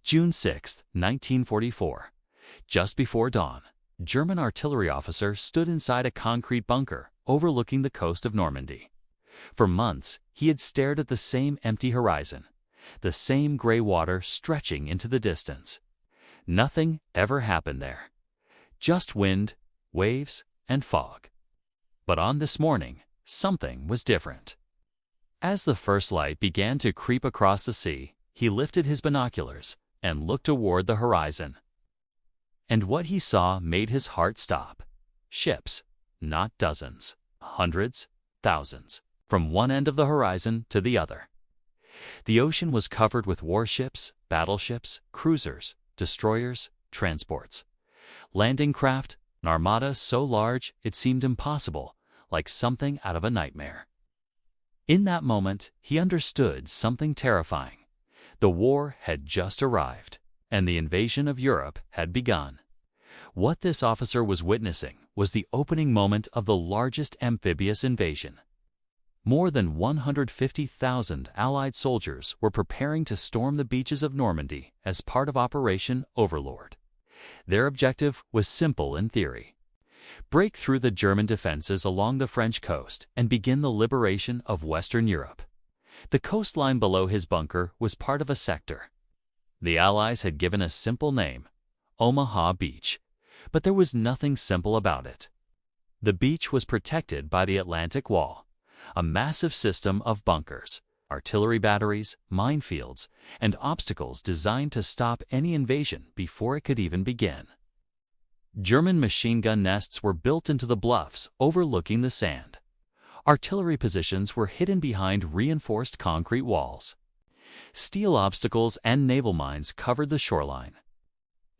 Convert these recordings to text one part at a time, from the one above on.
June 6, 1944. Just before dawn, German artillery officer stood inside a concrete bunker overlooking the coast of Normandy. For months, he had stared at the same empty horizon, the same gray water stretching into the distance. Nothing ever happened there. Just wind, waves, and fog. But on this morning, something was different. As the first light began to creep across the sea, he lifted his binoculars and looked toward the horizon. And what he saw made his heart stop. Ships, not dozens, hundreds, thousands, from one end of the horizon to the other. The ocean was covered with warships, battleships, cruisers, destroyers, transports. Landing craft, an armada so large it seemed impossible, like something out of a nightmare. In that moment, he understood something terrifying. The war had just arrived, and the invasion of Europe had begun. What this officer was witnessing was the opening moment of the largest amphibious invasion. More than 150,000 Allied soldiers were preparing to storm the beaches of Normandy as part of Operation Overlord. Their objective was simple in theory: break through the German defenses along the French coast and begin the liberation of Western Europe. The coastline below his bunker was part of a sector. The Allies had given a simple name: Omaha Beach, but there was nothing simple about it. The beach was protected by the Atlantic Wall, a massive system of bunkers, artillery batteries, minefields, and obstacles designed to stop any invasion before it could even begin. German machine gun nests were built into the bluffs overlooking the sand. Artillery positions were hidden behind reinforced concrete walls. Steel obstacles and naval mines covered the shoreline.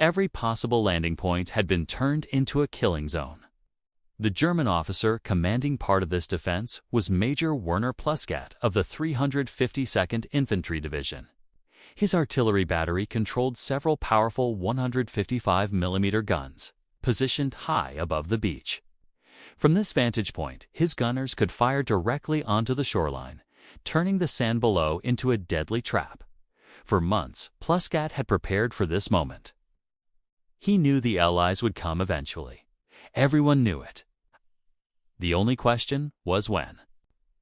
Every possible landing point had been turned into a killing zone. The German officer commanding part of this defense was Major Werner Pluskat of the 352nd Infantry Division. His artillery battery controlled several powerful 155mm guns, positioned high above the beach. From this vantage point, his gunners could fire directly onto the shoreline, turning the sand below into a deadly trap. For months, Pluskat had prepared for this moment. He knew the Allies would come eventually. Everyone knew it. The only question was when.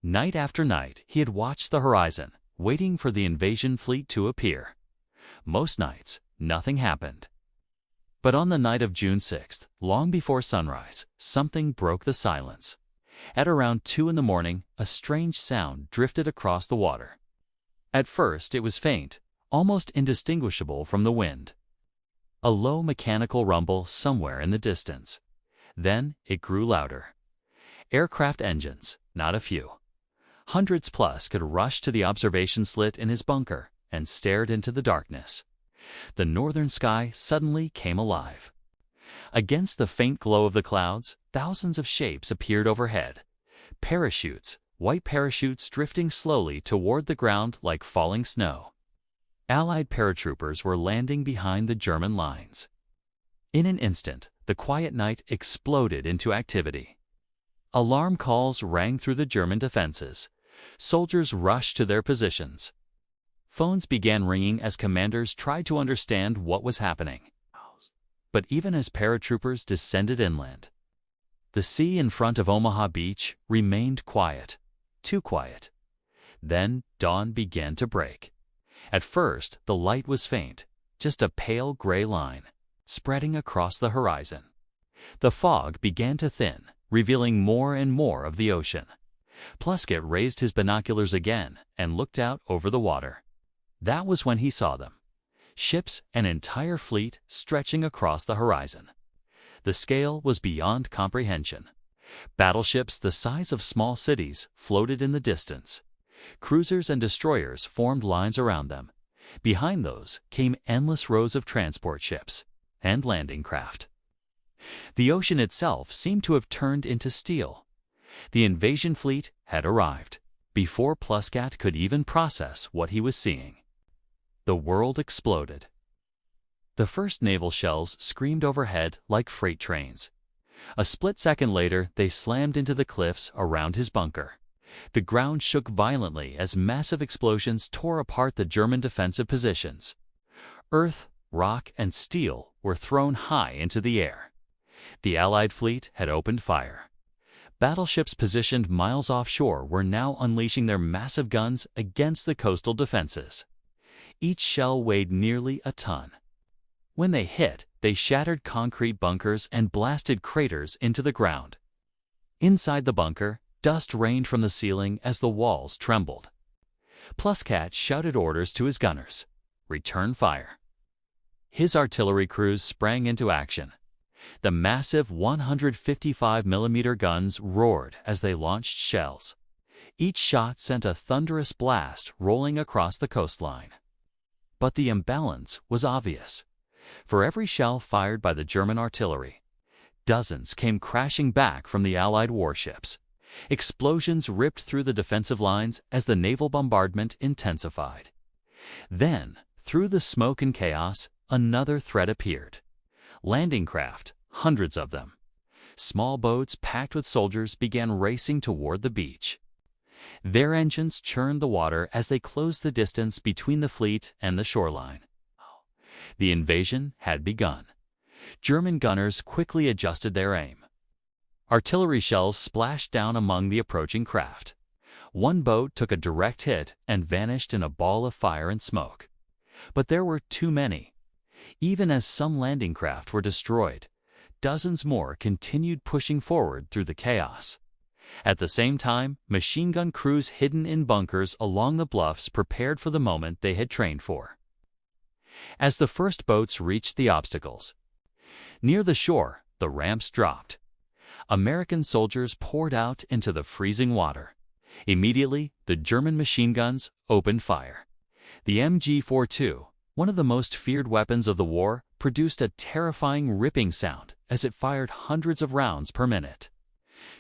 Night after night, he had watched the horizon, waiting for the invasion fleet to appear. Most nights, nothing happened. But on the night of June 6th, long before sunrise, something broke the silence. At around 2 in the morning, a strange sound drifted across the water. At first, it was faint, almost indistinguishable from the wind. A low mechanical rumble somewhere in the distance. Then it grew louder. Aircraft engines, not a few. Hundreds plus could rush to the observation slit in his bunker and stared into the darkness. The northern sky suddenly came alive. Against the faint glow of the clouds, thousands of shapes appeared overhead. Parachutes, white parachutes drifting slowly toward the ground like falling snow. Allied paratroopers were landing behind the German lines. In an instant, the quiet night exploded into activity. Alarm calls rang through the German defenses. Soldiers rushed to their positions. Phones began ringing as commanders tried to understand what was happening. But even as paratroopers descended inland, the sea in front of Omaha Beach remained quiet, too quiet. Then dawn began to break. At first, the light was faint, just a pale gray line, spreading across the horizon. The fog began to thin, revealing more and more of the ocean. Pluskat raised his binoculars again and looked out over the water. That was when he saw them. Ships, an entire fleet stretching across the horizon. The scale was beyond comprehension. Battleships the size of small cities floated in the distance. Cruisers and destroyers formed lines around them. Behind those came endless rows of transport ships and landing craft. The ocean itself seemed to have turned into steel. The invasion fleet had arrived, before Pluskat could even process what he was seeing. The world exploded. The first naval shells screamed overhead like freight trains. A split second later, they slammed into the cliffs around his bunker. The ground shook violently as massive explosions tore apart the German defensive positions. Earth, rock, and steel were thrown high into the air. The Allied fleet had opened fire. Battleships positioned miles offshore were now unleashing their massive guns against the coastal defenses. Each shell weighed nearly a ton. When they hit, they shattered concrete bunkers and blasted craters into the ground. Inside the bunker, dust rained from the ceiling as the walls trembled. Pluskat shouted orders to his gunners, "Return fire." His artillery crews sprang into action. The massive 155mm guns roared as they launched shells. Each shot sent a thunderous blast rolling across the coastline. But the imbalance was obvious. For every shell fired by the German artillery, dozens came crashing back from the Allied warships. Explosions ripped through the defensive lines as the naval bombardment intensified. Then, through the smoke and chaos, another threat appeared. Landing craft, hundreds of them. Small boats packed with soldiers began racing toward the beach. Their engines churned the water as they closed the distance between the fleet and the shoreline. The invasion had begun. German gunners quickly adjusted their aim. Artillery shells splashed down among the approaching craft. One boat took a direct hit and vanished in a ball of fire and smoke. But there were too many. Even as some landing craft were destroyed, dozens more continued pushing forward through the chaos. At the same time, machine gun crews hidden in bunkers along the bluffs prepared for the moment they had trained for. As the first boats reached the obstacles, near the shore, the ramps dropped. American soldiers poured out into the freezing water. Immediately, the German machine guns opened fire. The MG-42, one of the most feared weapons of the war, produced a terrifying ripping sound as it fired hundreds of rounds per minute.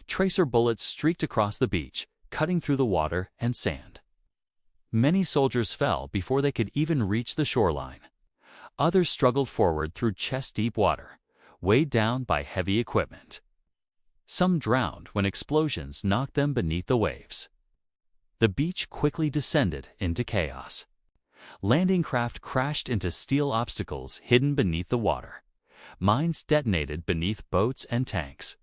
Tracer bullets streaked across the beach, cutting through the water and sand. Many soldiers fell before they could even reach the shoreline. Others struggled forward through chest-deep water, weighed down by heavy equipment. Some drowned when explosions knocked them beneath the waves. The beach quickly descended into chaos. Landing craft crashed into steel obstacles hidden beneath the water. Mines detonated beneath boats and tanks.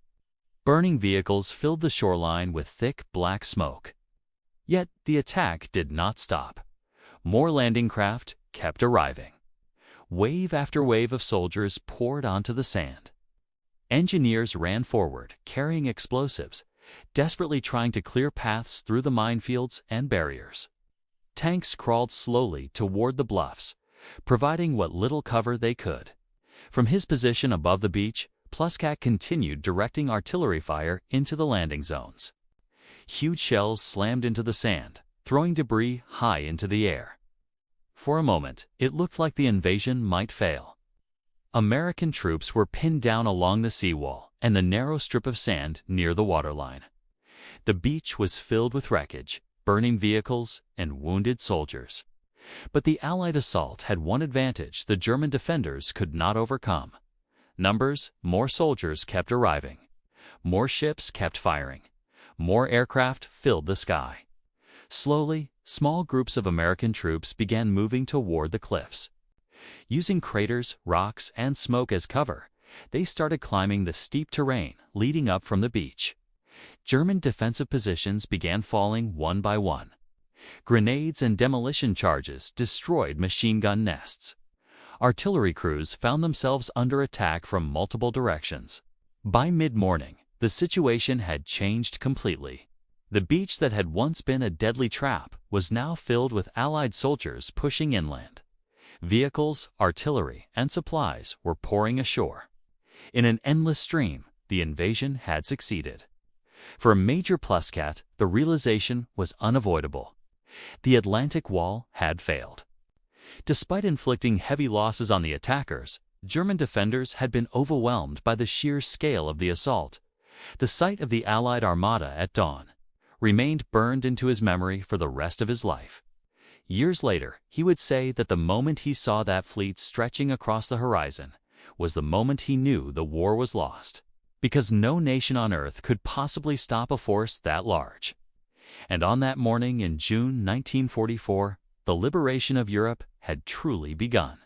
Burning vehicles filled the shoreline with thick black smoke. Yet the attack did not stop. More landing craft kept arriving. Wave after wave of soldiers poured onto the sand. Engineers ran forward, carrying explosives, desperately trying to clear paths through the minefields and barriers. Tanks crawled slowly toward the bluffs, providing what little cover they could. From his position above the beach, Pluskat continued directing artillery fire into the landing zones. Huge shells slammed into the sand, throwing debris high into the air. For a moment, it looked like the invasion might fail. American troops were pinned down along the seawall and the narrow strip of sand near the waterline. The beach was filled with wreckage, burning vehicles, and wounded soldiers. But the Allied assault had one advantage the German defenders could not overcome. Numbers, more soldiers kept arriving. More ships kept firing. More aircraft filled the sky. Slowly, small groups of American troops began moving toward the cliffs. Using craters, rocks, and smoke as cover, they started climbing the steep terrain leading up from the beach. German defensive positions began falling one by one. Grenades and demolition charges destroyed machine gun nests. Artillery crews found themselves under attack from multiple directions. By mid-morning, the situation had changed completely. The beach that had once been a deadly trap was now filled with Allied soldiers pushing inland. Vehicles, artillery, and supplies were pouring ashore. In an endless stream, the invasion had succeeded. For Major Pluskat, the realization was unavoidable. The Atlantic Wall had failed. Despite inflicting heavy losses on the attackers, German defenders had been overwhelmed by the sheer scale of the assault. The sight of the Allied armada at dawn remained burned into his memory for the rest of his life. Years later, he would say that the moment he saw that fleet stretching across the horizon was the moment he knew the war was lost, because no nation on earth could possibly stop a force that large. And on that morning in June 1944, the liberation of Europe had truly begun.